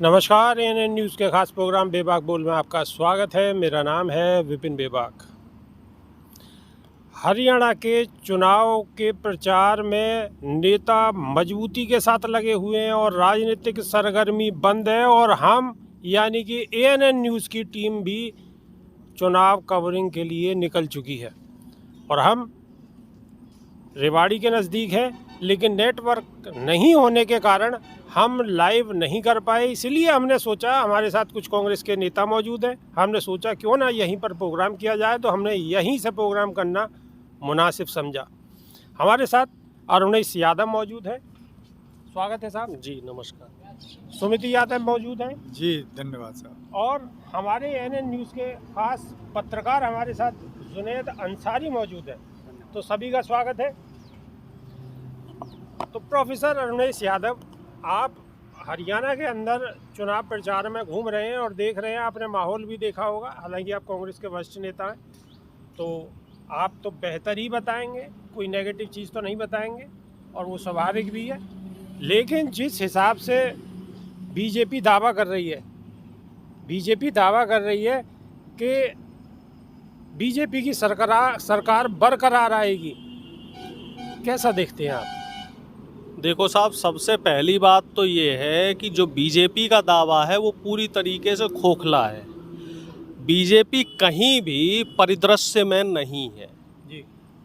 नमस्कार, ANN news के खास प्रोग्राम बेबाक बोल में आपका स्वागत है। मेरा नाम है विपिन बेबाक। हरियाणा के चुनाव के प्रचार में नेता मजबूती के साथ लगे हुए हैं और राजनीतिक सरगर्मी बंद है और हम यानी कि एएनएन न्यूज़ की टीम भी चुनाव कवरिंग के लिए निकल चुकी है और हम रेवाड़ी के नज़दीक है, लेकिन नेटवर्क नहीं होने के कारण हम लाइव नहीं कर पाए। इसलिए हमने सोचा, हमारे साथ कुछ कांग्रेस के नेता मौजूद हैं, हमने सोचा क्यों ना यहीं पर प्रोग्राम किया जाए, तो हमने यहीं से प्रोग्राम करना मुनासिब समझा। हमारे साथ अरुणेश यादव मौजूद है। स्वागत है साहब। जी नमस्कार। सुमिति यादव मौजूद हैं जी धन्यवाद साहब। और हमारे एएनएन न्यूज़ के खास पत्रकार हमारे साथ जुनैद अंसारी मौजूद हैं। तो सभी का स्वागत है। तो प्रोफेसर अरुणेश यादव, आप हरियाणा के अंदर चुनाव प्रचार में घूम रहे हैं और देख रहे हैं, आपने माहौल भी देखा होगा। हालांकि आप कांग्रेस के वरिष्ठ नेता हैं, तो आप तो बेहतर ही बताएंगे, कोई नेगेटिव चीज़ तो नहीं बताएंगे और वो स्वाभाविक भी है। लेकिन जिस हिसाब से बीजेपी दावा कर रही है कि बीजेपी की सरकार बरकरार आएगी, कैसा देखते हैं आप? देखो साहब, सबसे पहली बात तो ये है कि जो बीजेपी का दावा है वो पूरी तरीके से खोखला है। बीजेपी कहीं भी परिदृश्य में नहीं है जी।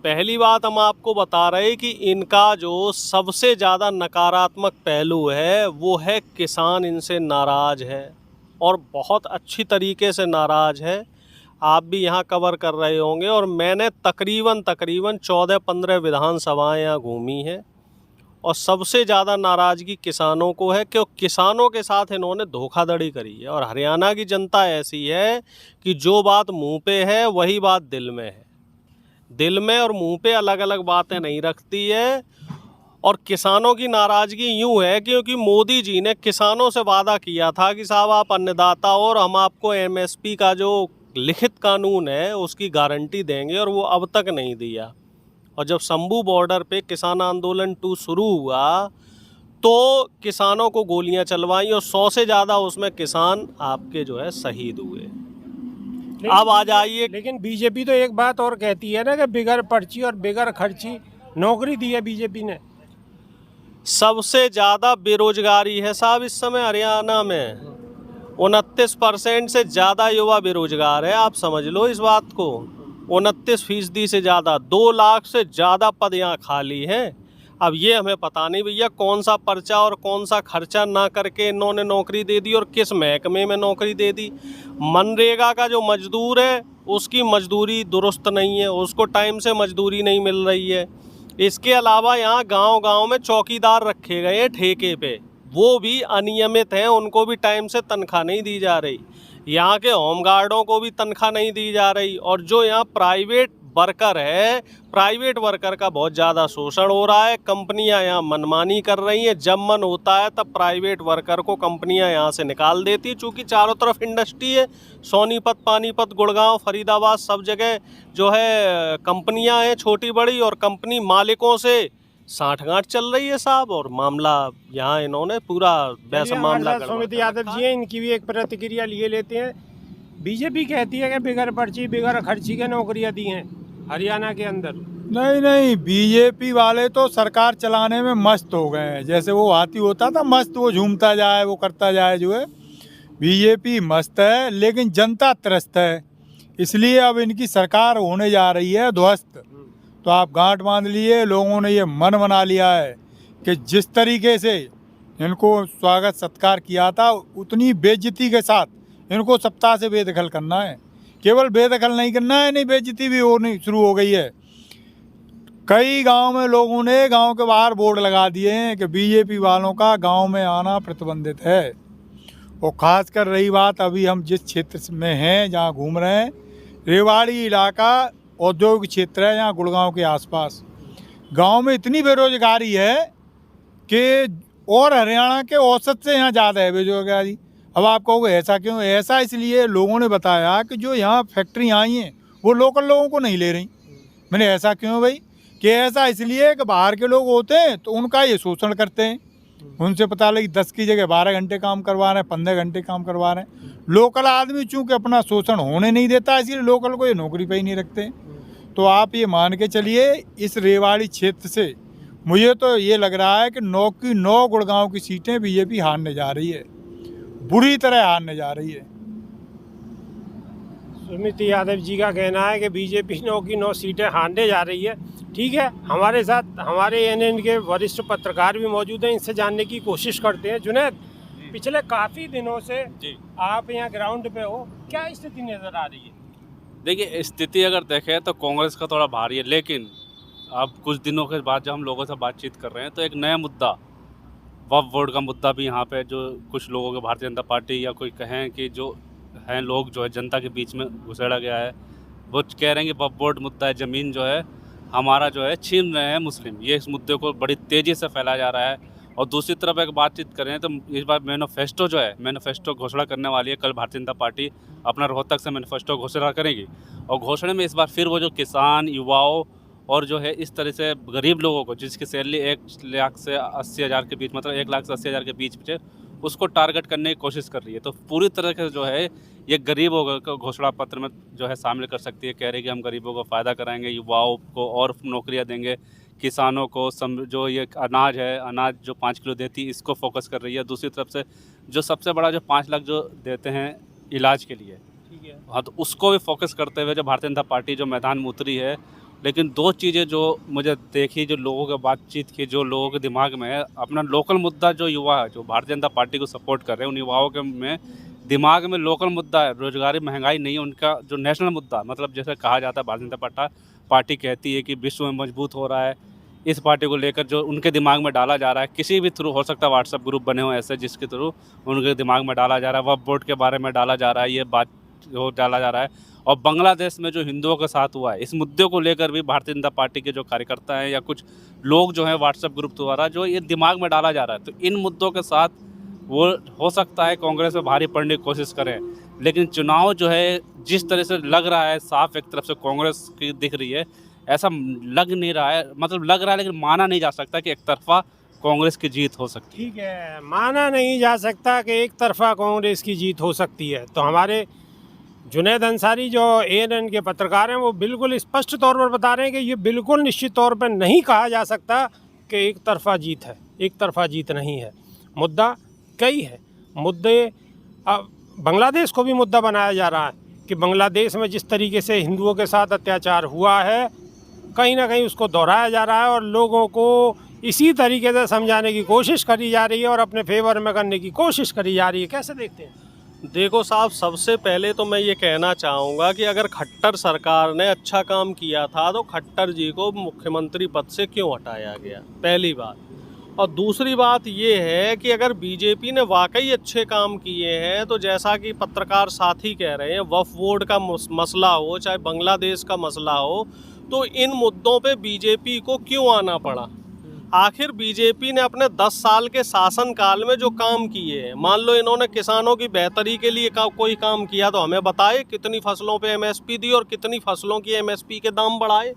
पहली बात हम आपको बता रहे हैं कि इनका जो सबसे ज़्यादा नकारात्मक पहलू है वो है किसान इनसे नाराज़ है और बहुत अच्छी तरीके से नाराज़ है। आप भी यहाँ कवर कर रहे होंगे और मैंने तकरीबन 14-15 विधानसभाएं यहाँ घूमी हैं और सबसे ज़्यादा नाराज़गी किसानों को है कि किसानों के साथ इन्होंने धोखाधड़ी करी है। और हरियाणा की जनता ऐसी है कि जो बात मुंह पे है वही बात दिल में है। दिल में और मुंह पे अलग अलग बातें नहीं रखती है। और किसानों की नाराज़गी यूँ है क्योंकि मोदी जी ने किसानों से वादा किया था कि साहब आप अन्नदाता हो और हम आपको एमएसपी का जो लिखित कानून है उसकी गारंटी देंगे, और वो अब तक नहीं दिया। और जब शंभू बॉर्डर पे किसान आंदोलन 2 शुरू हुआ तो किसानों को गोलियां चलवाई और 100 से ज़्यादा उसमें किसान आपके जो है शहीद हुए। अब आ जाइए। लेकिन बीजेपी तो एक बात और कहती है ना कि बिगर पर्ची और बिगर खर्ची नौकरी दी है बीजेपी ने। सबसे ज़्यादा बेरोजगारी है साहब इस समय हरियाणा में। 29% से ज़्यादा युवा बेरोजगार है। आप समझ लो इस बात को। 29% से ज़्यादा, 2 लाख से ज़्यादा पद यहाँ खाली हैं। अब ये हमें पता नहीं भैया कौन सा पर्चा और कौन सा खर्चा ना करके इन्होंने नौकरी दे दी और किस महकमे में नौकरी दे दी। मनरेगा का जो मजदूर है उसकी मजदूरी दुरुस्त नहीं है, उसको टाइम से मजदूरी नहीं मिल रही है। इसके अलावा यहाँ गांव-गांव में चौकीदार रखे गए हैं ठेके पे, वो भी अनियमित हैं, उनको भी टाइम से तनख्वाह नहीं दी जा रही। यहाँ के होमगार्डों को भी तनख्वाह नहीं दी जा रही। और जो यहाँ प्राइवेट वर्कर है, प्राइवेट वर्कर का बहुत ज़्यादा शोषण हो रहा है। कंपनियाँ यहाँ मनमानी कर रही हैं। जब मन होता है तब प्राइवेट वर्कर को कंपनियाँ यहाँ से निकाल देती है। चूँकि चारों तरफ इंडस्ट्री है, सोनीपत, पानीपत, गुड़गांव, फरीदाबाद, सब जगह जो है कंपनियाँ हैं छोटी बड़ी, और कंपनी मालिकों से साठगांठ चल रही है साहब। और मामला यहाँ इन्होंने पूरा वैसा मामला सुमिति यादव जी हैं, इनकी भी एक प्रतिक्रिया लिए लेते हैं। बीजेपी कहती है कि बिगर पर्ची बिगर खर्ची के नौकरियां दी हैं हरियाणा के अंदर। नहीं, बीजेपी वाले तो सरकार चलाने में मस्त हो गए हैं। जैसे वो हाथी होता था मस्त, वो झूमता जाए, वो करता जाए, जो है बीजेपी मस्त है, लेकिन जनता त्रस्त है। इसलिए अब इनकी सरकार होने जा रही है ध्वस्त। तो आप गांठ बांध लिए, लोगों ने ये मन बना लिया है कि जिस तरीके से इनको स्वागत सत्कार किया था उतनी बेइज्जती के साथ इनको सप्ताह से बेदखल करना है। केवल बेदखल नहीं करना है, नहीं बेइज्जती भी होनी शुरू हो गई है। कई गांव में लोगों ने गांव के बाहर बोर्ड लगा दिए हैं कि बीजेपी वालों का गांव में आना प्रतिबंधित है। और ख़ासकर रही बात, अभी हम जिस क्षेत्र में हैं, जहां घूम रहे हैं, रेवाड़ी इलाका औद्योगिक क्षेत्र है। यहाँ गुड़गांव के आसपास गांव में इतनी बेरोजगारी है कि और हरियाणा के औसत से यहाँ ज़्यादा है बेरोजगारी। अब आप कहोगे ऐसा क्यों? ऐसा इसलिए लोगों ने बताया कि जो यहाँ फैक्ट्री आई हैं वो लोकल लोगों को नहीं ले रही। मैंने ऐसा क्यों भाई? कि ऐसा इसलिए कि बाहर के लोग होते हैं तो उनका ये शोषण करते हैं। उनसे पता लगी 10 की जगह 12 घंटे काम करवा रहे हैं, 15 घंटे काम करवा रहे हैं। लोकल आदमी चूंकि अपना शोषण होने नहीं देता, इसलिए लोकल को ये नौकरी पे ही नहीं रखते। तो आप ये मान के चलिए इस रेवाड़ी क्षेत्र से मुझे तो ये लग रहा है कि 9 की 9 गुड़गांव की सीटें बीजेपी हारने जा रही है, बुरी तरह हारने जा रही है। सुमित यादव जी का कहना है कि बीजेपी 9 की 9 सीटें हारने जा रही है। ठीक है, हमारे साथ हमारे एएनएन के वरिष्ठ पत्रकार भी मौजूद हैं, इनसे जानने की कोशिश करते हैं। जुनैद, पिछले काफ़ी दिनों से आप यहाँ ग्राउंड पे हो, क्या स्थिति नज़र आ रही है? देखिए, स्थिति अगर देखें तो कांग्रेस का थोड़ा भारी है, लेकिन अब कुछ दिनों के बाद जब हम लोगों से बातचीत कर रहे हैं तो एक नया मुद्दा, वक्फ बोर्ड का मुद्दा भी यहाँ पे जो कुछ लोगों के भारतीय जनता पार्टी या कोई कहें कि जो हैं लोग जो है जनता के बीच में घुसेड़ा गया है, वो कह रहे हैं कि वक्फ बोर्ड मुद्दा है, ज़मीन जो है हमारा जो है छीन रहे हैं मुस्लिम। ये इस मुद्दे को बड़ी तेज़ी से फैलाया जा रहा है। और दूसरी तरफ एक बातचीत करें तो इस बार मैनिफेस्टो जो है, मैनिफेस्टो घोषणा करने वाली है। कल भारतीय जनता पार्टी अपना रोहतक से मैनिफेस्टो घोषणा करेगी और घोषणा में इस बार फिर वो जो किसान, युवाओं और जो है इस तरह से गरीब लोगों को जिसकी सैलरी 1 लाख से 80,000 के बीच, मतलब 1 लाख से 80,000 के बीच है, उसको टारगेट करने की कोशिश कर रही है। तो पूरी तरह से जो है ये गरीबों को घोषणा पत्र में जो है शामिल कर सकती है। कह रही है कि हम गरीबों को फ़ायदा कराएंगे, युवाओं को और नौकरियां देंगे, किसानों को जो ये अनाज है, अनाज जो 5 किलो देती इसको फोकस कर रही है। दूसरी तरफ से जो सबसे बड़ा जो 5 लाख जो देते हैं इलाज के लिए, ठीक है, हाँ, तो उसको भी फोकस करते हुए जो भारतीय जनता पार्टी जो मैदान में उतरी है। लेकिन 2 चीज़ें जो मुझे देखी, जो लोगों के बातचीत की, जो लोगों के दिमाग में है, अपना लोकल मुद्दा जो युवा है जो भारतीय जनता पार्टी को सपोर्ट कर रहे हैं, उन युवाओं के में दिमाग में लोकल मुद्दा है, रोजगारी, महंगाई नहीं है। उनका जो नेशनल मुद्दा, मतलब जैसे कहा जाता है भारतीय जनता पार्टी कहती है कि विश्व में मजबूत हो रहा है, इस पार्टी को लेकर जो उनके दिमाग में डाला जा रहा है, किसी भी थ्रू हो सकता है, व्हाट्सएप ग्रुप बने हो ऐसे जिसके थ्रू उनके दिमाग में डाला जा रहा है, वक्फ बोर्ड के बारे में डाला जा रहा है, ये बात जो डाला जा रहा है। और बांग्लादेश में जो हिंदुओं के साथ हुआ है, इस मुद्दे को लेकर भी भारतीय जनता पार्टी के जो कार्यकर्ता हैं या कुछ लोग जो हैं व्हाट्सएप ग्रुप द्वारा जो ये दिमाग में डाला जा रहा है, तो इन मुद्दों के साथ वो हो सकता है कांग्रेस में भारी पड़ने की कोशिश करें। लेकिन चुनाव जो है जिस तरह से लग रहा है, साफ एक तरफ से कांग्रेस की दिख रही है, ऐसा लग नहीं रहा है, मतलब लग रहा है लेकिन माना नहीं जा सकता कि एक तरफा कांग्रेस की जीत हो सकती है। ठीक है, माना नहीं जा सकता कि एक तरफा कांग्रेस की जीत हो सकती है। तो हमारे जुनैद अंसारी जो एएनएन के पत्रकार हैं, वो बिल्कुल स्पष्ट तौर पर बता रहे हैं कि ये बिल्कुल निश्चित तौर पर नहीं कहा जा सकता कि एक तरफा जीत है, एक तरफा जीत नहीं है। मुद्दा कई है, मुद्दे अब बांग्लादेश को भी मुद्दा बनाया जा रहा है कि बांग्लादेश में जिस तरीके से हिंदुओं के साथ अत्याचार हुआ है, कहीं ना कहीं उसको दोहराया जा रहा है और लोगों को इसी तरीके से समझाने की कोशिश करी जा रही है और अपने फेवर में करने की कोशिश करी जा रही है। कैसे देखते हैं? देखो साहब, सबसे पहले तो मैं ये कहना चाहूँगा कि अगर खट्टर सरकार ने अच्छा काम किया था तो खट्टर जी को मुख्यमंत्री पद से क्यों हटाया गया, पहली बात। और दूसरी बात ये है कि अगर बीजेपी ने वाकई अच्छे काम किए हैं तो जैसा कि पत्रकार साथी कह रहे हैं, वक्फ बोर्ड का मसला हो चाहे बांग्लादेश का मसला हो, तो इन मुद्दों पे बीजेपी को क्यों आना पड़ा? आखिर बीजेपी ने अपने 10 साल के शासनकाल में जो काम किए हैं, मान लो इन्होंने किसानों की बेहतरी के लिए कोई काम किया तो हमें बताए, कितनी फसलों पे एमएसपी दी और कितनी फसलों की एमएसपी के दाम बढ़ाए।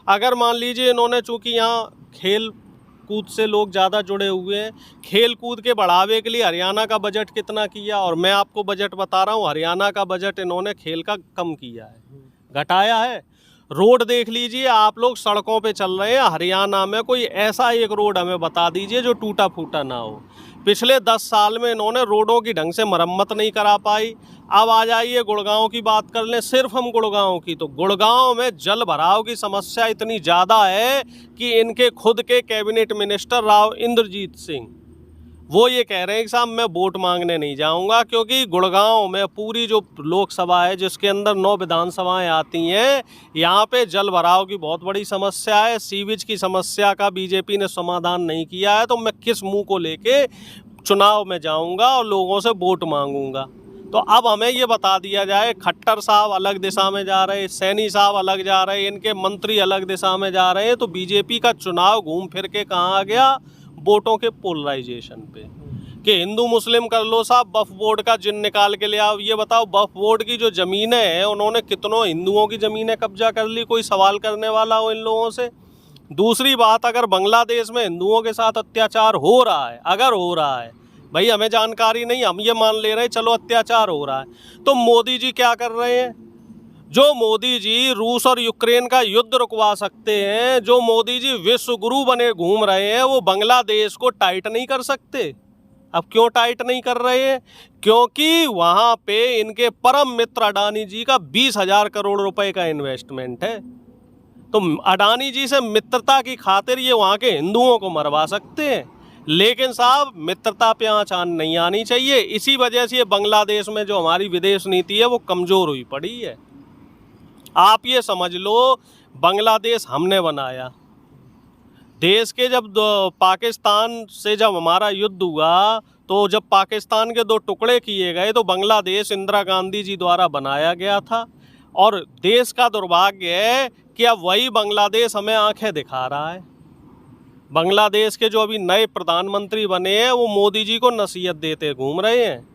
अगर मान लीजिए इन्होंने, चूँकि यहाँ खेल कूद से लोग ज़्यादा जुड़े हुए हैं, खेल कूद के बढ़ावे के लिए हरियाणा का बजट कितना किया, और मैं आपको बजट बता रहा हूँ, हरियाणा का बजट इन्होंने खेल का कम किया है, घटाया है। रोड देख लीजिए, आप लोग सड़कों पे चल रहे हैं हरियाणा में, कोई ऐसा एक रोड हमें बता दीजिए जो टूटा फूटा ना हो। पिछले 10 साल में इन्होंने रोडों की ढंग से मरम्मत नहीं करा पाई। अब आ जाइए गुड़गांव की बात कर लें, सिर्फ हम गुड़गांव की, तो गुड़गांव में जल भराव की समस्या इतनी ज़्यादा है कि इनके खुद के कैबिनेट मिनिस्टर राव इंद्रजीत सिंह वो ये कह रहे हैं कि साहब मैं वोट मांगने नहीं जाऊंगा, क्योंकि गुड़गांव में पूरी जो लोकसभा है जिसके अंदर 9 विधानसभाएं आती हैं, यहाँ पे जल भराव की बहुत बड़ी समस्या है। सीवेज की समस्या का बीजेपी ने समाधान नहीं किया है, तो मैं किस मुंह को लेके चुनाव में जाऊंगा और लोगों से वोट मांगूंगा? तो अब हमें ये बता दिया जाए, खट्टर साहब अलग दिशा में जा रहे, सैनी साहब अलग जा रहे, इनके मंत्री अलग दिशा में जा रहे हैं, तो बीजेपी का चुनाव घूम फिर के कहाँ आ गया? वोटों के पोलराइजेशन पे, कि हिंदू मुस्लिम कर लो साहब, वक्फ बोर्ड का जिन निकाल के ले आओ। ये बताओ, वक्फ बोर्ड की जो ज़मीनें हैं उन्होंने कितनों हिंदुओं की ज़मीनें कब्जा कर ली? कोई सवाल करने वाला हो इन लोगों से? दूसरी बात, अगर बांग्लादेश में हिंदुओं के साथ अत्याचार हो रहा है, अगर हो रहा है, भाई हमें जानकारी नहीं, हम ये मान ले रहे हैं चलो अत्याचार हो रहा है, तो मोदी जी क्या कर रहे हैं? जो मोदी जी रूस और यूक्रेन का युद्ध रुकवा सकते हैं, जो मोदी जी विश्व गुरु बने घूम रहे हैं, वो बांग्लादेश को टाइट नहीं कर सकते। अब क्यों टाइट नहीं कर रहे हैं? क्योंकि वहाँ पे इनके परम मित्र अडानी जी का 20,000 करोड़ रुपए का इन्वेस्टमेंट है। तो अडानी जी से मित्रता की खातिर ये वहाँ के हिंदुओं को मरवा सकते हैं, लेकिन साहब मित्रता पे आँच नहीं आनी चाहिए। इसी वजह से ये बांग्लादेश में जो हमारी विदेश नीति है वो कमज़ोर हुई पड़ी है। आप ये समझ लो, बांग्लादेश हमने बनाया। देश के जब पाकिस्तान से जब हमारा युद्ध हुआ, तो जब पाकिस्तान के 2 टुकड़े किए गए, तो बांग्लादेश इंदिरा गांधी जी द्वारा बनाया गया था। और देश का दुर्भाग्य है कि अब वही बांग्लादेश हमें आंखें दिखा रहा है। बांग्लादेश के जो अभी नए प्रधानमंत्री बने हैं, वो मोदी जी को नसीहत देते घूम रहे हैं।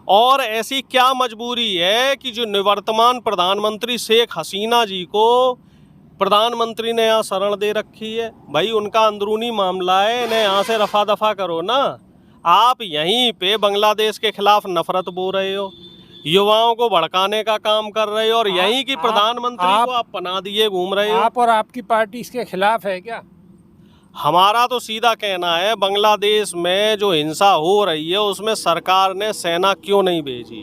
और ऐसी क्या मजबूरी है कि जो निवर्तमान प्रधानमंत्री शेख हसीना जी को प्रधानमंत्री ने यहाँ शरण दे रखी है। भाई उनका अंदरूनी मामला है, इन्हें यहाँ से रफा दफा करो ना। आप यहीं पे बांग्लादेश के खिलाफ नफरत बो रहे हो, युवाओं को भड़काने का काम कर रहे हो, और यहीं की प्रधानमंत्री को आप पनाह दिए घूम रहे हो। आप और आपकी पार्टी इसके खिलाफ है क्या? हमारा तो सीधा कहना है, बांग्लादेश में जो हिंसा हो रही है उसमें सरकार ने सेना क्यों नहीं भेजी?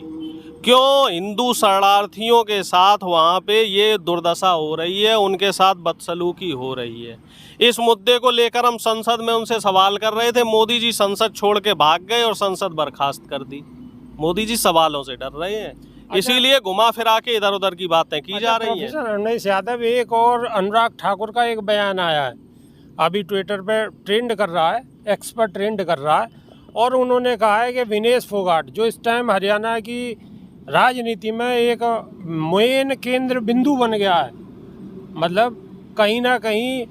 क्यों हिंदू शरणार्थियों के साथ वहाँ पे ये दुर्दशा हो रही है, उनके साथ बदसलूकी हो रही है? इस मुद्दे को लेकर हम संसद में उनसे सवाल कर रहे थे। मोदी जी संसद छोड़ के भाग गए और संसद बर्खास्त कर दी। मोदी जी सवालों से डर रहे हैं, इसीलिए घुमा फिरा के इधर उधर की बातें की जा रही हैं। प्रोफेसर अवनीश यादव, एक और अनुराग ठाकुर का एक बयान आया है, अभी ट्विटर पे ट्रेंड कर रहा है, एक्स पर ट्रेंड कर रहा है, और उन्होंने कहा है कि विनेश फोगाट जो इस टाइम हरियाणा की राजनीति में एक मेन केंद्र बिंदु बन गया है, मतलब कहीं ना कहीं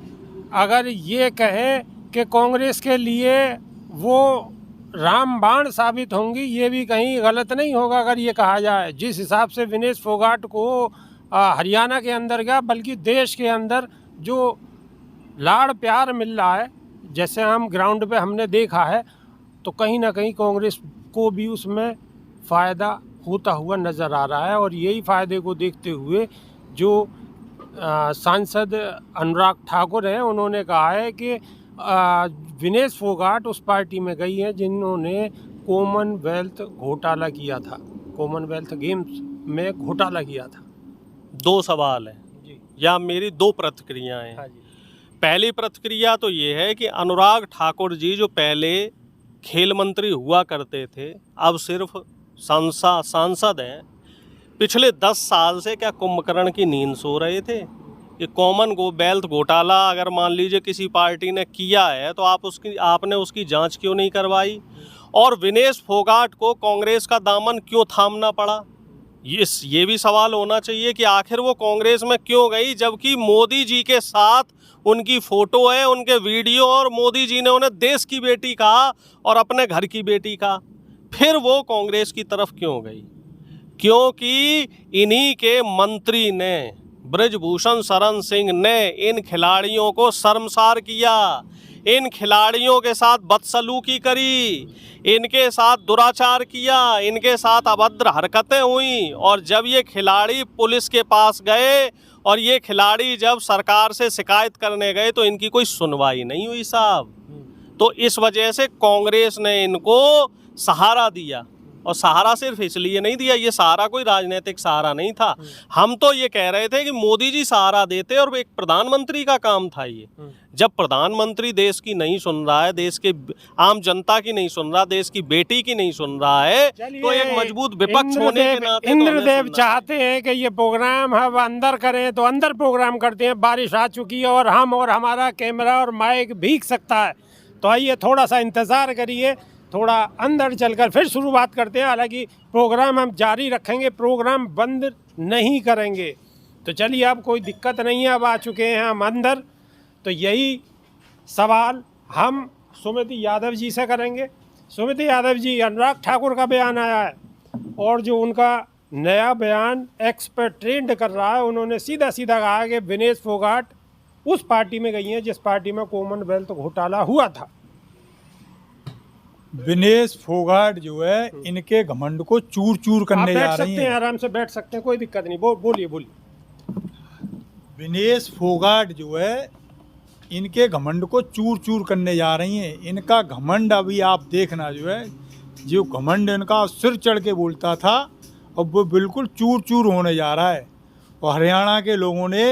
अगर ये कहें कि कांग्रेस के लिए वो रामबाण साबित होंगी, ये भी कहीं गलत नहीं होगा अगर ये कहा जाए। जिस हिसाब से विनेश फोगाट को हरियाणा के अंदर क्या बल्कि देश के अंदर जो लाड़ प्यार मिल रहा है, जैसे हम ग्राउंड पे हमने देखा है, तो कहीं ना कहीं कांग्रेस को भी उसमें फ़ायदा होता हुआ नज़र आ रहा है। और यही फ़ायदे को देखते हुए जो सांसद अनुराग ठाकुर हैं, उन्होंने कहा है कि विनेश फोगाट उस पार्टी में गई हैं जिन्होंने कॉमनवेल्थ घोटाला किया था, कॉमनवेल्थ गेम्स में घोटाला किया था। 2 सवाल हैं जी, या मेरी 2 प्रतिक्रियाएं हैं। हाँ जी। पहली प्रतिक्रिया तो ये है कि अनुराग ठाकुर जी जो पहले खेल मंत्री हुआ करते थे, अब सिर्फ सांसद हैं। पिछले 10 साल से क्या कुंभकर्ण की नींद सो रहे थे? ये कॉमनवेल्थ घोटाला अगर मान लीजिए किसी पार्टी ने किया है, तो आपने उसकी जांच क्यों नहीं करवाई? और विनेश फोगाट को कांग्रेस का दामन क्यों थामना पड़ा? ये भी सवाल होना चाहिए कि आखिर वो कांग्रेस में क्यों गई, जबकि मोदी जी के साथ उनकी फ़ोटो है, उनके वीडियो, और मोदी जी ने उन्हें देश की बेटी कहा और अपने घर की बेटी कहा। फिर वो कांग्रेस की तरफ क्यों गई? क्योंकि इन्हीं के मंत्री ने, ब्रजभूषण शरण सिंह ने इन खिलाड़ियों को शर्मसार किया, इन खिलाड़ियों के साथ बदसलूकी करी, इनके साथ दुराचार किया, इनके साथ अभद्र हरकतें हुई। और जब ये खिलाड़ी पुलिस के पास गए और ये खिलाड़ी जब सरकार से शिकायत करने गए, तो इनकी कोई सुनवाई नहीं हुई साहब। तो इस वजह से कांग्रेस ने इनको सहारा दिया, और सहारा सिर्फ इसलिए नहीं दिया, ये सहारा कोई राजनीतिक सहारा नहीं था। हम तो ये कह रहे थे कि मोदी जी सहारा देते, और एक प्रधानमंत्री का काम था ये। जब प्रधानमंत्री देश की नहीं सुन रहा है, देश के आम जनता की नहीं सुन रहा, देश की बेटी की नहीं सुन रहा है, तो एक मजबूत विपक्ष होने के नाते इंद्रदेव चाहते हैं कि ये प्रोग्राम हम अंदर करें, तो अंदर प्रोग्राम करते हैं। बारिश आ चुकी है और हम और हमारा कैमरा और माइक भीग सकता है, तो आइए थोड़ा सा इंतज़ार करिए, थोड़ा अंदर चलकर फिर शुरुआत करते हैं। हालांकि प्रोग्राम हम जारी रखेंगे, प्रोग्राम बंद नहीं करेंगे। तो चलिए, अब कोई दिक्कत नहीं है, अब आ चुके हैं हम अंदर। तो यही सवाल हम सुमिति यादव जी से करेंगे। सुमिति यादव जी, अनुराग ठाकुर का बयान आया है, और जो उनका नया बयान एक्स पर ट्रेंड कर रहा है, उन्होंने सीधा सीधा कहा कि विनेश फोगाट उस पार्टी में गई हैं जिस पार्टी में कॉमनवेल्थ घोटाला हुआ था। विनेश फोगाट जो है इनके घमंड को चूर चूर आप करने बैठ जा रही सकते हैं, हैं। आराम से बैठ सकते हैं, कोई दिक्कत नहीं। बोलिए बोलिए। विनेश फोगाट जो है इनके घमंड को चूर चूर करने जा रही हैं। इनका घमंड अभी आप देखना जो है, जो घमंड इनका सिर चढ़ के बोलता था, अब वो बिल्कुल चूर चूर होने जा रहा है। और हरियाणा के लोगों ने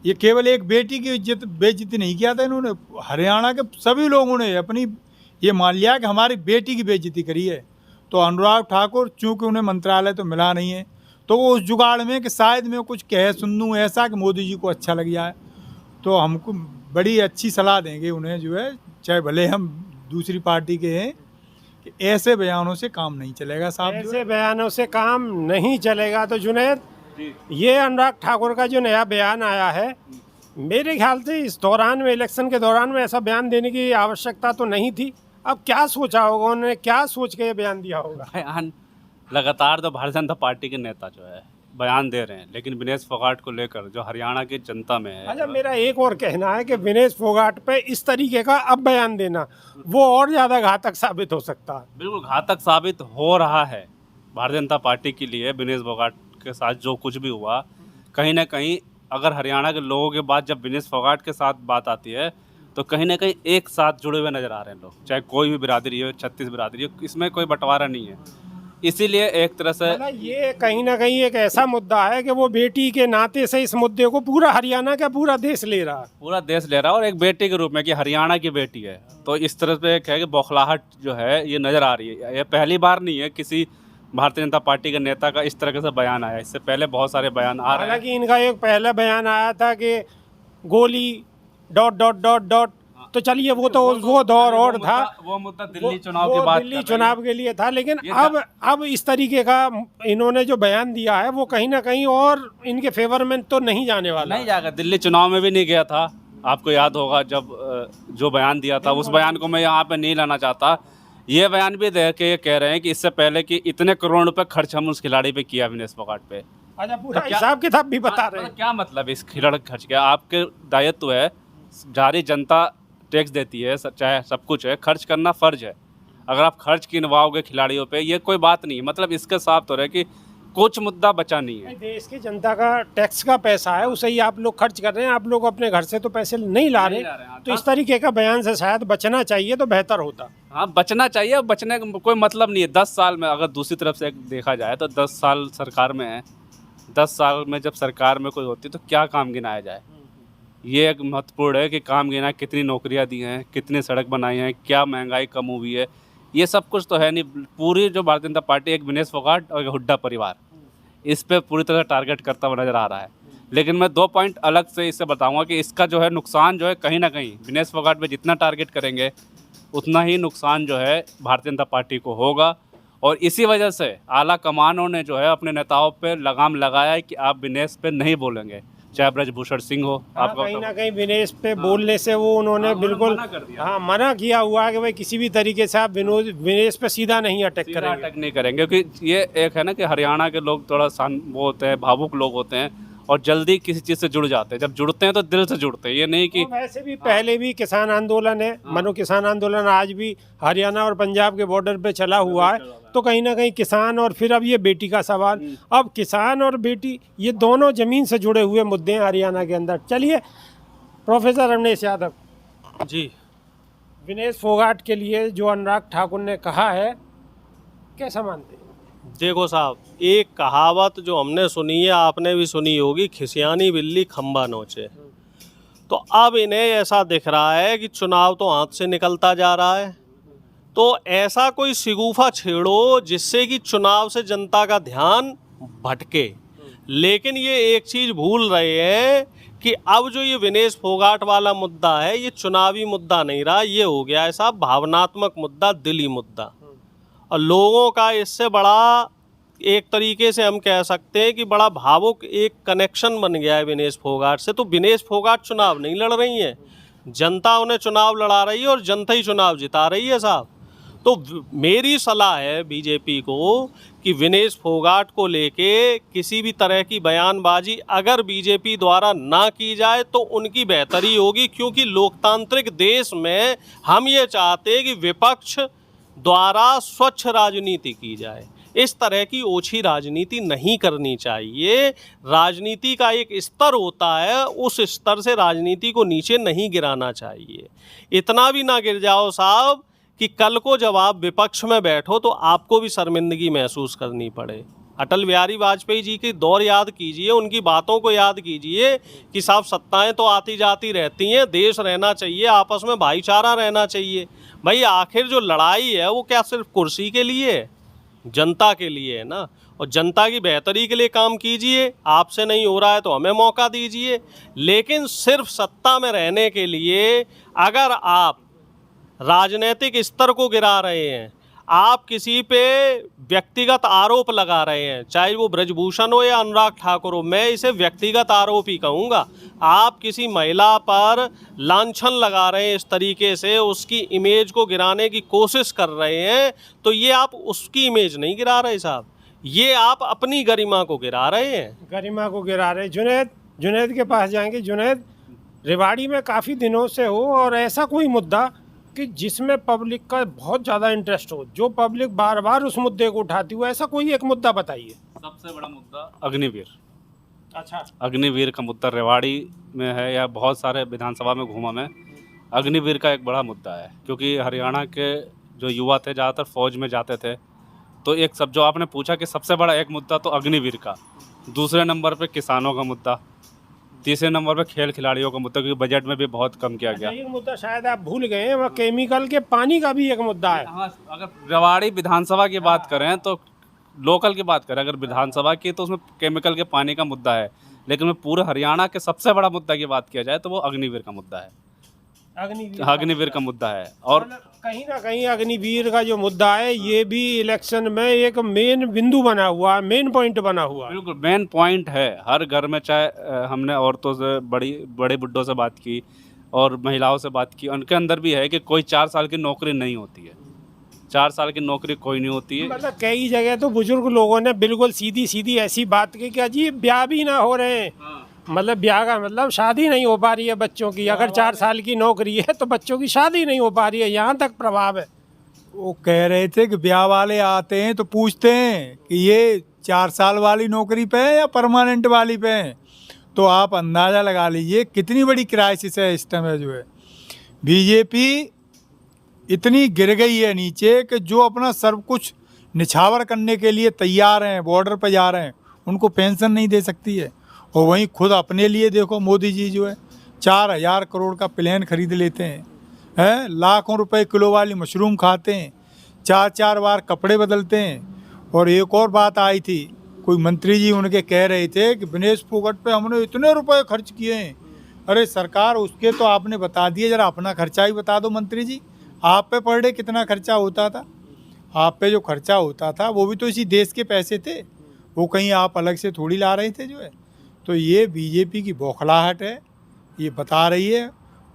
ये केवल एक बेटी की बेइज्जती नहीं किया था, इन्होंने हरियाणा के सभी लोगों ने अपनी ये मान लिया कि हमारी बेटी की बेइज्जती करी है। तो अनुराग ठाकुर चूँकि उन्हें मंत्रालय तो मिला नहीं है, तो वो उस जुगाड़ में कि शायद मैं कुछ कह सुन दूँ ऐसा कि मोदी जी को अच्छा लग जाए, तो हमको बड़ी अच्छी सलाह देंगे उन्हें जो है, चाहे भले हम दूसरी पार्टी के हैं, कि ऐसे बयानों से काम नहीं चलेगा साहब। ऐसे बयानों से काम नहीं चलेगा। तो जुनैद, ये अनुराग ठाकुर का जो नया बयान आया है, मेरे ख्याल से इस दौरान में, इलेक्शन के दौरान में ऐसा बयान देने की आवश्यकता तो नहीं थी। अब क्या सोचा होगा उन्होंने, क्या सोच के ये बयान दिया होगा? बयान लगातार तो भारतीय जनता पार्टी के नेता जो है बयान दे रहे हैं, लेकिन विनेश फोगाट को लेकर जो हरियाणा की जनता में है, अच्छा, मेरा एक और कहना है कि विनेश फोगाट पे इस तरीके का अब बयान देना वो और ज़्यादा घातक साबित हो सकता है। बिल्कुल घातक साबित हो रहा है भारतीय जनता पार्टी के लिए। विनेश फोगाट के साथ जो कुछ भी हुआ, कहीं ना कहीं अगर हरियाणा के लोगों के बाद जब विनेश फोगाट के साथ बात आती है तो कहीं ना कहीं एक साथ जुड़े हुए नजर आ रहे हैं लोग, चाहे कोई भी बिरादरी हो, 36 बिरादरी हो, इसमें कोई बंटवारा नहीं है। इसीलिए एक तरह से मतलब ये कहीं ना कहीं एक ऐसा मुद्दा है कि वो बेटी के नाते से इस मुद्दे को पूरा हरियाणा का पूरा देश ले रहा है। पूरा देश ले रहा है, और एक बेटी के रूप में कि हरियाणा की बेटी है, तो इस तरह से एक है कि बौखलाहट जो है ये नज़र आ रही है। ये पहली बार नहीं है किसी भारतीय जनता पार्टी के नेता का इस तरह से बयान आया, इससे पहले बहुत सारे बयान आ रहे हैं। हालांकि इनका एक पहला बयान आया था कि गोली ... तो चलिए वो दौर और था, वो मुद्दा दिल्ली चुनाव के बाद दिल्ली चुनाव के लिए था। लेकिन ये अब इस तरीके का इन्होंने जो बयान दिया है वो कहीं ना कहीं और इनके फेवर में तो नहीं जाने वाला। नहीं जाएगा, दिल्ली चुनाव में भी नहीं गया था। आपको याद होगा जब जो बयान दिया था, उस बयान को मैं यहाँ पे नहीं लाना चाहता। ये बयान भी दे के ये कह रहे हैं कि इससे पहले कि इतने करोड़ रुपए खर्च हम उस खिलाड़ी पे किया विनेश फोगाट पे। अच्छा, पूरा हिसाब किताब भी बता रहे हैं। क्या मतलब इस खिलाड़ी खर्च किया? आपके दायित्व है, जारी जनता टैक्स देती है, चाहे सब कुछ है, खर्च करना फर्ज है। अगर आप खर्च गिनवाओगे खिलाड़ियों पे, ये कोई बात नहीं। मतलब इसके साफ तो रहे कि कुछ मुद्दा बचा नहीं है। देश की जनता का टैक्स का पैसा है, उसे ही आप लोग खर्च कर रहे हैं। आप लोग अपने घर से तो पैसे नहीं ला रहे, तो इस तरीके का बयान से शायद बचना चाहिए तो बेहतर होता। हाँ, बचना चाहिए। बचने का कोई मतलब नहीं है। 10 साल में अगर दूसरी तरफ से देखा जाए तो 10 साल सरकार में है। 10 साल में जब सरकार में कोई होती है तो क्या काम गिनाया जाए, ये एक महत्वपूर्ण है कि काम गिना, कितनी नौकरियां दी हैं, कितनी सड़क बनाई हैं, क्या महंगाई कम हुई है, ये सब कुछ तो है नहीं। पूरी जो भारतीय जनता पार्टी, एक विनेश फोगाट और एक हुड्डा परिवार, इस पे पूरी तरह टारगेट करता हुआ नज़र आ रहा है। लेकिन मैं 2 पॉइंट अलग से इससे बताऊंगा कि इसका जो है नुकसान जो है, कहीं ना कहीं विनेश फोगाट पे जितना टारगेट करेंगे उतना ही नुकसान जो है भारतीय जनता पार्टी को होगा। और इसी वजह से आला कमानों ने जो है अपने नेताओं पे लगाम लगाया है कि आप विनेश पे नहीं बोलेंगे, चाहे ब्रजभूषण सिंह हो। आपको कहीं ना कहीं विनेश पे बोलने से वो उन्होंने बिल्कुल मना कर दिया। मना किया हुआ है कि भाई किसी भी तरीके से आप विनेश पे सीधा नहीं अटैक करेंगे। अटैक नहीं करेंगे, क्योंकि ये एक है ना कि हरियाणा के लोग थोड़ा वो होते हैं, भावुक लोग होते हैं और जल्दी किसी चीज़ से जुड़ जाते हैं। जब जुड़ते हैं तो दिल से जुड़ते हैं, ये नहीं कि वैसे भी पहले भी किसान आंदोलन है, मनो किसान आंदोलन आज भी हरियाणा और पंजाब के बॉर्डर पे चला हुआ है। तो कहीं ना कहीं किसान, और फिर अब ये बेटी का सवाल, अब किसान और बेटी ये दोनों जमीन से जुड़े हुए मुद्दे हैं हरियाणा के अंदर। चलिए प्रोफेसर रमेश यादव जी, विनेश फोगाट के लिए जो अनुराग ठाकुर ने कहा है, कैसा मानते हैं? देखो साहब, एक कहावत जो हमने सुनी है, आपने भी सुनी होगी, खिसियानी बिल्ली खंबा नोचे। तो अब इन्हें ऐसा दिख रहा है कि चुनाव तो हाथ से निकलता जा रहा है, तो ऐसा कोई शिगुफा छेड़ो जिससे कि चुनाव से जनता का ध्यान भटके। लेकिन ये एक चीज़ भूल रहे हैं कि अब जो ये विनेश फोगाट वाला मुद्दा है, ये चुनावी मुद्दा नहीं रहा, ये हो गया है साहब भावनात्मक मुद्दा, दिली मुद्दा। और लोगों का इससे बड़ा, एक तरीके से हम कह सकते हैं कि बड़ा भावुक एक कनेक्शन बन गया है विनेश फोगाट से। तो विनेश फोगाट चुनाव नहीं लड़ रही हैं, जनता उन्हें चुनाव लड़ा रही है और जनता ही चुनाव जिता रही है साहब। तो मेरी सलाह है बीजेपी को कि विनेश फोगाट को लेके किसी भी तरह की बयानबाजी अगर बीजेपी द्वारा ना की जाए तो उनकी बेहतरी होगी, क्योंकि लोकतांत्रिक देश में हम ये चाहते हैं कि विपक्ष द्वारा स्वच्छ राजनीति की जाए। इस तरह की ओछी राजनीति नहीं करनी चाहिए। राजनीति का एक स्तर होता है, उस स्तर से राजनीति को नीचे नहीं गिराना चाहिए। इतना भी ना गिर जाओ साहब कि कल को जब आप विपक्ष में बैठो तो आपको भी शर्मिंदगी महसूस करनी पड़े। अटल बिहारी वाजपेयी जी के दौर याद कीजिए, उनकी बातों को याद कीजिए कि साहब सत्ताएं तो आती जाती रहती हैं, देश रहना चाहिए, आपस में भाईचारा रहना चाहिए। भाई आखिर जो लड़ाई है वो क्या सिर्फ कुर्सी के लिए है? जनता के लिए है ना, और जनता की बेहतरी के लिए काम कीजिए। आपसे नहीं हो रहा है तो हमें मौका दीजिए, लेकिन सिर्फ सत्ता में रहने के लिए अगर आप राजनीतिक स्तर को गिरा रहे हैं, आप किसी पे व्यक्तिगत आरोप लगा रहे हैं, चाहे वो ब्रजभूषण हो या अनुराग ठाकुर हो, मैं इसे व्यक्तिगत आरोप ही कहूँगा। आप किसी महिला पर लांछन लगा रहे हैं, इस तरीके से उसकी इमेज को गिराने की कोशिश कर रहे हैं, तो ये आप उसकी इमेज नहीं गिरा रहे साहब, ये आप अपनी गरिमा को गिरा रहे हैं। गरिमा को गिरा रहे। जुनैद के पास जाएंगे। जुनैद, रेवाड़ी में काफ़ी दिनों से हो और ऐसा कोई मुद्दा कि जिसमें पब्लिक का बहुत ज़्यादा इंटरेस्ट हो, जो पब्लिक बार बार उस मुद्दे को उठाती हो, ऐसा कोई एक मुद्दा बताइए। सबसे बड़ा मुद्दा अग्निवीर। अच्छा, अग्निवीर का मुद्दा रेवाड़ी में है या बहुत सारे विधानसभा में घूमा मैं। अग्निवीर का एक बड़ा मुद्दा है, क्योंकि हरियाणा के जो युवा थे ज़्यादातर फौज में जाते थे, तो एक सब जो आपने पूछा कि सबसे बड़ा एक मुद्दा तो अग्निवीर का, दूसरे नंबर पे किसानों का मुद्दा, तीसरे नंबर पे खेल खिलाड़ियों का मुद्दा, क्योंकि बजट में भी बहुत कम किया गया। एक मुद्दा शायद आप भूल गए हैं, वह केमिकल के पानी का भी एक मुद्दा है। हाँ, अगर रेवाड़ी विधानसभा की बात करें तो लोकल की बात करें, अगर विधानसभा की तो उसमें केमिकल के पानी का मुद्दा है, लेकिन मैं पूरे हरियाणा के सबसे बड़ा मुद्दा की बात किया जाए तो वो अग्निवीर का मुद्दा है। अग्निवीर का मुद्दा है। और कहीं ना कहीं अग्निवीर का जो मुद्दा है ये भी इलेक्शन में एक मेन बिंदु बना हुआ है, मेन पॉइंट बना हुआ है। बिल्कुल मेन पॉइंट है। हर घर में, चाहे हमने औरतों से, बड़े बुड्ढों से बात की और महिलाओं से बात की, उनके अंदर भी है कि कोई 4 साल की नौकरी नहीं होती है। 4 साल की नौकरी कोई नहीं होती है। मतलब कई जगह तो बुजुर्ग लोगों ने बिल्कुल सीधी सीधी ऐसी बात की कि अजी ब्याह भी ना हो रहे हैं। मतलब ब्याह का मतलब शादी नहीं हो पा रही है बच्चों की। अगर 4 साल की नौकरी है तो बच्चों की शादी नहीं हो पा रही है, यहाँ तक प्रभाव है। वो कह रहे थे कि ब्याह वाले आते हैं तो पूछते हैं कि ये 4 साल वाली नौकरी पे है या परमानेंट वाली पे है। तो आप अंदाज़ा लगा लीजिए कितनी बड़ी क्राइसिस है इस टाइम जो है। बीजेपी इतनी गिर गई है नीचे कि जो अपना सब कुछ निछावर करने के लिए तैयार हैं, बॉर्डर पर जा रहे हैं, उनको पेंशन नहीं दे सकती है। और वहीं खुद अपने लिए देखो, मोदी जी जो है 4000 करोड़ का प्लेन खरीद लेते हैं, लाखों रुपए किलो वाली मशरूम खाते हैं, 4 बार कपड़े बदलते हैं। और एक और बात आई थी, कोई मंत्री जी उनके कह रहे थे कि विनेश फोगाट पे हमने इतने रुपए खर्च किए हैं। अरे सरकार, उसके तो आपने बता दिए, जरा अपना खर्चा ही बता दो मंत्री जी। आप पे पर डे कितना खर्चा होता था? आप पे जो खर्चा होता था वो भी तो इसी देश के पैसे थे, वो कहीं आप अलग से थोड़ी ला रहे थे जो है। तो ये बीजेपी की बौखलाहट है, ये बता रही है।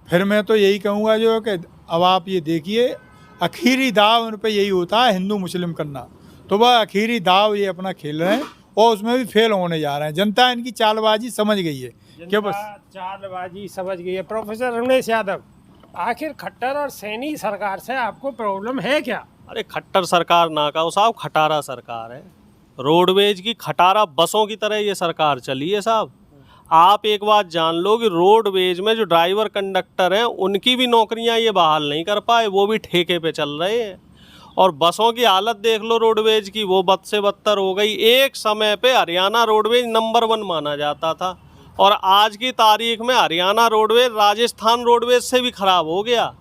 फिर मैं तो यही कहूँगा जो है कि अब आप ये देखिए, आखिरी दाव उन पर यही होता है हिंदू मुस्लिम करना। तो वह आखिरी दाव ये अपना खेल रहे हैं और उसमें भी फेल होने जा रहे हैं। जनता इनकी चालबाजी समझ गई है कि बस चालबाजी समझ गई है। प्रोफेसर रमेश यादव, आखिर खट्टर और सैनी सरकार से आपको प्रॉब्लम है क्या? अरे खट्टर सरकार ना कहो साहब, खटारा सरकार है। रोडवेज की खटारा बसों की तरह ये सरकार चली है साहब। आप एक बात जान लो कि रोडवेज में जो ड्राइवर कंडक्टर हैं उनकी भी नौकरियां ये बहाल नहीं कर पाए, वो भी ठेके पे चल रहे हैं। और बसों की हालत देख लो रोडवेज की, वो बद से बदतर हो गई। एक समय पे हरियाणा रोडवेज नंबर 1 माना जाता था और आज की तारीख में हरियाणा रोडवेज राजस्थान रोडवेज से भी खराब हो गया।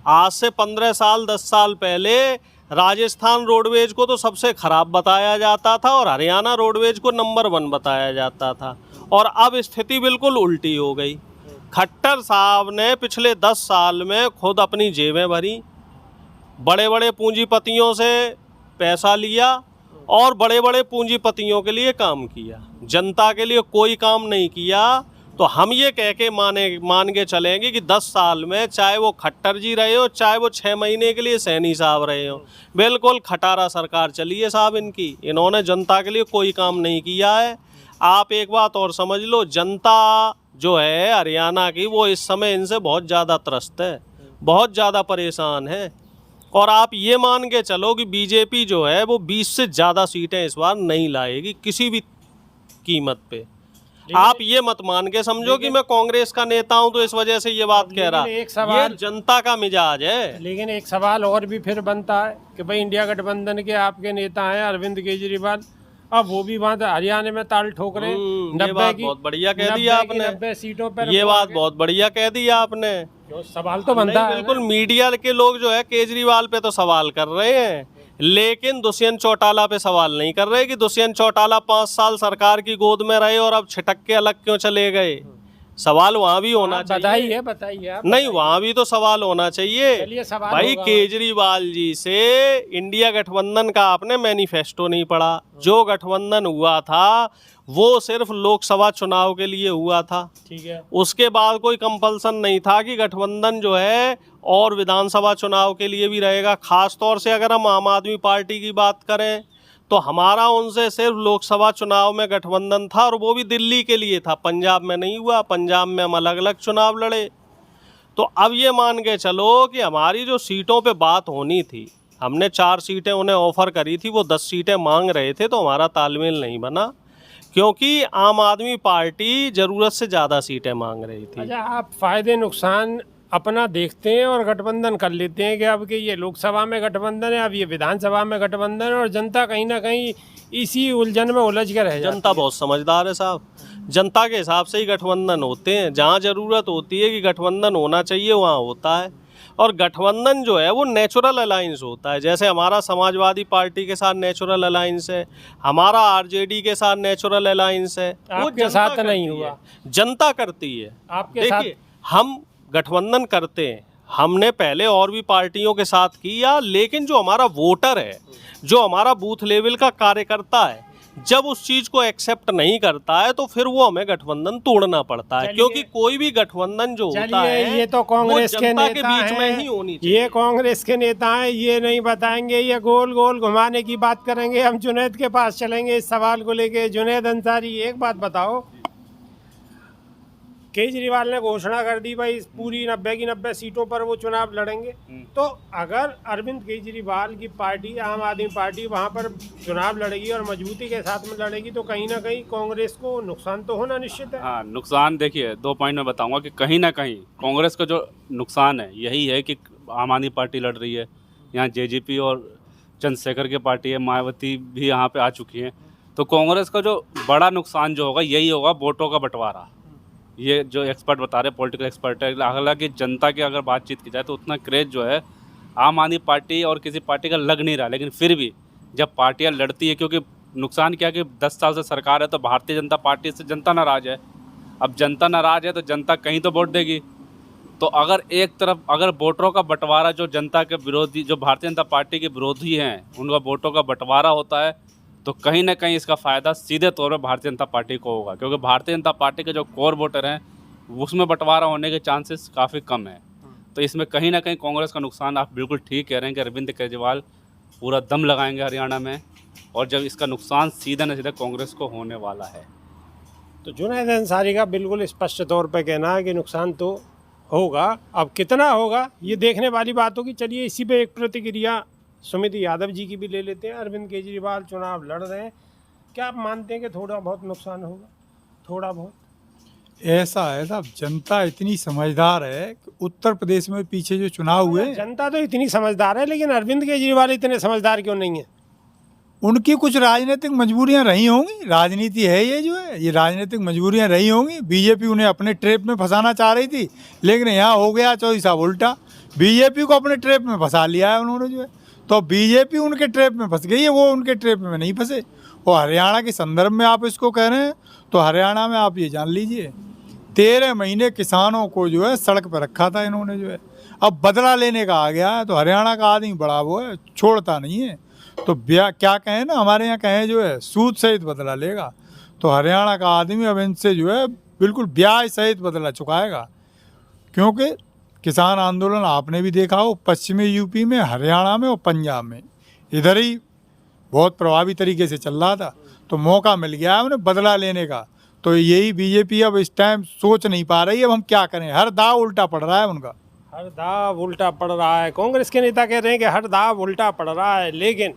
आज से 15 साल 10 साल पहले राजस्थान रोडवेज को तो सबसे खराब बताया जाता था और हरियाणा रोडवेज को नंबर 1 बताया जाता था। और अब स्थिति बिल्कुल उल्टी हो गई। खट्टर साहब ने पिछले 10 साल में खुद अपनी जेबें भरी, बड़े बड़े पूंजीपतियों से पैसा लिया और बड़े बड़े पूंजीपतियों के लिए काम किया। जनता के लिए कोई काम नहीं किया। तो हम ये कह के मान के चलेंगे कि 10 साल में चाहे वो खट्टर जी रहे हो, चाहे वो 6 महीने के लिए सैनी साहब रहे हो, बिल्कुल खटारा सरकार चली है साहब इनकी। इन्होंने जनता के लिए कोई काम नहीं किया है। आप एक बात और समझ लो, जनता जो है हरियाणा की, वो इस समय इनसे बहुत ज़्यादा त्रस्त है, बहुत ज़्यादा परेशान है। और आप ये मान के चलो कि बीजेपी जो है वो 20 से ज़्यादा सीटें इस बार नहीं लाएगी किसी भी कीमत पे। आप ये मत मान के समझो कि मैं कांग्रेस का नेता हूं तो इस वजह से ये बात कह रहा। एक सवाल, ये जनता का मिजाज है। लेकिन एक सवाल और भी फिर बनता है कि भाई इंडिया गठबंधन के आपके नेता हैं अरविंद केजरीवाल, अब वो भी वहाँ हरियाणा में ताल ठोक रहे हैं। ये बात बहुत बढ़िया कह दी आपने, 90 सीटों पर ये बात बहुत बढ़िया कह दी आपने। सवाल तो बनता है। बिल्कुल, मीडिया के लोग जो है केजरीवाल पे तो सवाल कर रहे हैं, लेकिन दुष्यंत चौटाला पे सवाल नहीं कर रहे कि दुष्यंत चौटाला 5 साल सरकार की गोद में रहे और अब छिटक के अलग क्यों चले गए। सवाल वहाँ भी होना चाहिए। बताइए आप। नहीं, वहाँ भी तो सवाल होना चाहिए। चलिए, सवाल भाई होगा। केजरीवाल जी से इंडिया गठबंधन का आपने मैनिफेस्टो नहीं पढ़ा। जो गठबंधन हुआ था वो सिर्फ लोकसभा चुनाव के लिए हुआ था, ठीक है। उसके बाद कोई कंपल्सन नहीं था कि गठबंधन जो है और विधानसभा चुनाव के लिए भी रहेगा। खास तौर से अगर हम आम आदमी पार्टी की बात करें तो हमारा उनसे सिर्फ लोकसभा चुनाव में गठबंधन था, और वो भी दिल्ली के लिए था, पंजाब में नहीं हुआ। पंजाब में हम अलग अलग चुनाव लड़े। तो अब ये मान के चलो कि हमारी जो सीटों पे बात होनी थी, हमने 4 सीटें उन्हें ऑफर करी थी, वो 10 सीटें मांग रहे थे, तो हमारा तालमेल नहीं बना क्योंकि आम आदमी पार्टी ज़रूरत से ज़्यादा सीटें मांग रही थी। अच्छा, आप फायदे नुकसान अपना देखते हैं और गठबंधन कर लेते हैं कि अब कि ये लोकसभा में गठबंधन है, अब ये विधानसभा में गठबंधन है, और जनता कहीं ना कहीं इसी उलझन में उलझ कर रह जाती है। जनता बहुत समझदार है साहब, जनता के हिसाब से ही गठबंधन होते हैं। जहाँ ज़रूरत होती है कि गठबंधन होना चाहिए वहाँ होता है, और गठबंधन जो है वो नेचुरल अलायंस होता है। जैसे हमारा समाजवादी पार्टी के साथ नेचुरल अलायंस है, हमारा आरजेडी के साथ नेचुरल अलायंस है, वो आपके साथ नहीं करती हुआ। है, जनता करती है। आपके साथ देखिए, हम गठबंधन करते हैं, हमने पहले और भी पार्टियों के साथ किया, लेकिन जो हमारा वोटर है, जो हमारा बूथ लेवल का कार्यकर्ता है, जब उस चीज को एक्सेप्ट नहीं करता है तो फिर वो हमें गठबंधन तोड़ना पड़ता है। क्योंकि कोई भी गठबंधन जो होता है ये तो कांग्रेस के नेता के बीच में ही होनी चाहिए। ये कांग्रेस के नेता हैं, ये नहीं बताएंगे, ये गोल गोल घुमाने की बात करेंगे। हम जुनैद के पास चलेंगे इस सवाल को लेके। जुनैद अंसारी, एक बात बताओ, केजरीवाल ने घोषणा कर दी भाई पूरी 90 की 90 सीटों पर वो चुनाव लड़ेंगे, तो अगर अरविंद केजरीवाल की पार्टी आम आदमी पार्टी वहाँ पर चुनाव लड़ेगी और मजबूती के साथ में लड़ेगी, तो कहीं ना कहीं कांग्रेस को नुकसान तो होना निश्चित है। हाँ, नुकसान देखिए 2 पॉइंट में बताऊंगा कि कहीं ना कहीं कांग्रेस का जो नुकसान है यही है कि आम आदमी पार्टी लड़ रही है, यहाँ जेजेपी और चंद्रशेखर की पार्टी है, मायावती भी यहाँ पे आ चुकी हैं। तो कांग्रेस का जो बड़ा नुकसान जो होगा यही होगा, वोटों का बंटवारा। ये जो एक्सपर्ट बता रहे हैं, पॉलिटिकल एक्सपर्ट है, हालांकि जनता की अगर बातचीत की जाए तो उतना क्रेज जो है आम आदमी पार्टी और किसी पार्टी का लग नहीं रहा। लेकिन फिर भी जब पार्टियां लड़ती है, क्योंकि नुकसान क्या कि 10 साल से सरकार है, तो भारतीय जनता पार्टी से जनता नाराज़ है। अब जनता नाराज़ है तो जनता कहीं तो वोट देगी। तो अगर एक तरफ अगर वोटरों का बंटवारा, जो जनता के विरोधी, जो भारतीय जनता पार्टी के विरोधी हैं, उनका वोटों का बंटवारा होता है, तो कहीं ना कहीं इसका फ़ायदा सीधे तौर पर भारतीय जनता पार्टी को होगा। क्योंकि भारतीय जनता पार्टी के जो कोर वोटर हैं उसमें बंटवारा होने के चांसेस काफ़ी कम है। तो इसमें कहीं ना कहीं कांग्रेस का नुकसान, आप बिल्कुल ठीक कह रहे हैं कि अरविंद केजरीवाल पूरा दम लगाएंगे हरियाणा में, और जब इसका नुकसान सीधा न सीधा कांग्रेस को होने वाला है। तो जुनैद अंसारी का बिल्कुल स्पष्ट तौर पर कहना है कि नुकसान तो होगा। अब कितना होगा ये देखने वाली बात होगी। चलिए, इसी पे एक प्रतिक्रिया सुमित यादव जी की भी ले लेते हैं। अरविंद केजरीवाल चुनाव लड़ रहे हैं, क्या आप मानते हैं कि थोड़ा बहुत नुकसान होगा? थोड़ा बहुत ऐसा है साहब, जनता इतनी समझदार है कि उत्तर प्रदेश में पीछे जो चुनाव हुए, जनता तो इतनी समझदार है, लेकिन अरविंद केजरीवाल इतने समझदार क्यों नहीं है? उनकी कुछ राजनीतिक मजबूरियां रही होंगी। राजनीति है ये, जो है ये राजनीतिक मजबूरियां रही होंगी। बीजेपी उन्हें अपने ट्रैप में फंसाना चाह रही थी, लेकिन यहाँ हो गया चौधरी साहब उल्टा, बीजेपी को अपने ट्रैप में फंसा लिया है उन्होंने, जो है। तो बीजेपी उनके ट्रैप में फंस गई है, वो उनके ट्रैप में नहीं फंसे। और हरियाणा के संदर्भ में आप इसको कह रहे हैं, तो हरियाणा में आप ये जान लीजिए 13 महीने किसानों को जो है सड़क पर रखा था इन्होंने, जो है। अब बदला लेने का आ गया है, तो हरियाणा का आदमी बड़ा वो है, छोड़ता नहीं है। तो क्या कहें ना, हमारे यहाँ कहें जो है सूद सहित बदला लेगा। तो हरियाणा का आदमी अब इनसे जो है बिल्कुल ब्याज सहित बदला चुकाएगा। क्योंकि किसान आंदोलन आपने भी देखा हो, पश्चिमी यूपी में, हरियाणा में और पंजाब में, इधर ही बहुत प्रभावी तरीके से चल रहा था। तो मौका मिल गया है उन्हें बदला लेने का। तो यही बीजेपी अब इस टाइम सोच नहीं पा रही है अब हम क्या करें। हर दाव उल्टा पड़ रहा है उनका। हर दाव उल्टा पड़ रहा है। कांग्रेस के नेता कह रहे हैं कि हर दाव उल्टा पड़ रहा है, लेकिन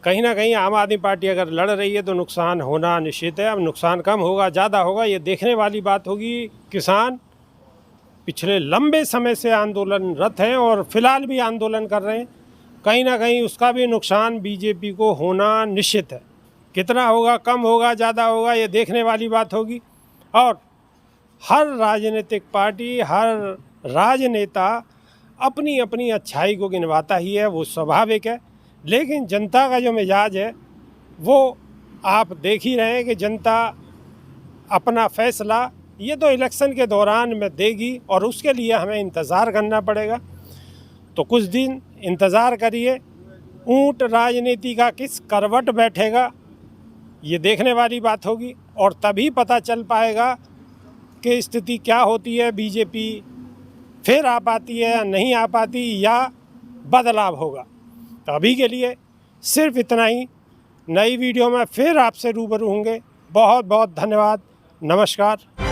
कहीं ना कहीं आम आदमी पार्टी अगर लड़ रही है तो नुकसान होना निश्चित है। अब नुकसान कम होगा, ज़्यादा होगा, ये देखने वाली बात होगी। किसान पिछले लंबे समय से आंदोलनरत हैं और फिलहाल भी आंदोलन कर रहे हैं। कहीं ना कहीं उसका भी नुकसान बीजेपी को होना निश्चित है। कितना होगा, कम होगा, ज़्यादा होगा, ये देखने वाली बात होगी। और हर राजनीतिक पार्टी, हर राजनेता अपनी अपनी अच्छाई को गिनवाता ही है, वो स्वाभाविक है। लेकिन जनता का जो मिजाज है वो आप देख ही रहे हैं कि जनता अपना फैसला ये तो इलेक्शन के दौरान में देगी और उसके लिए हमें इंतज़ार करना पड़ेगा। तो कुछ दिन इंतज़ार करिए, ऊंट राजनीति का किस करवट बैठेगा ये देखने वाली बात होगी और तभी पता चल पाएगा कि स्थिति क्या होती है। बीजेपी फिर आ पाती है या नहीं आ पाती, या बदलाव होगा। तो अभी के लिए सिर्फ इतना ही। नई वीडियो में फिर आपसे रूबरू होंगे। बहुत बहुत धन्यवाद। नमस्कार।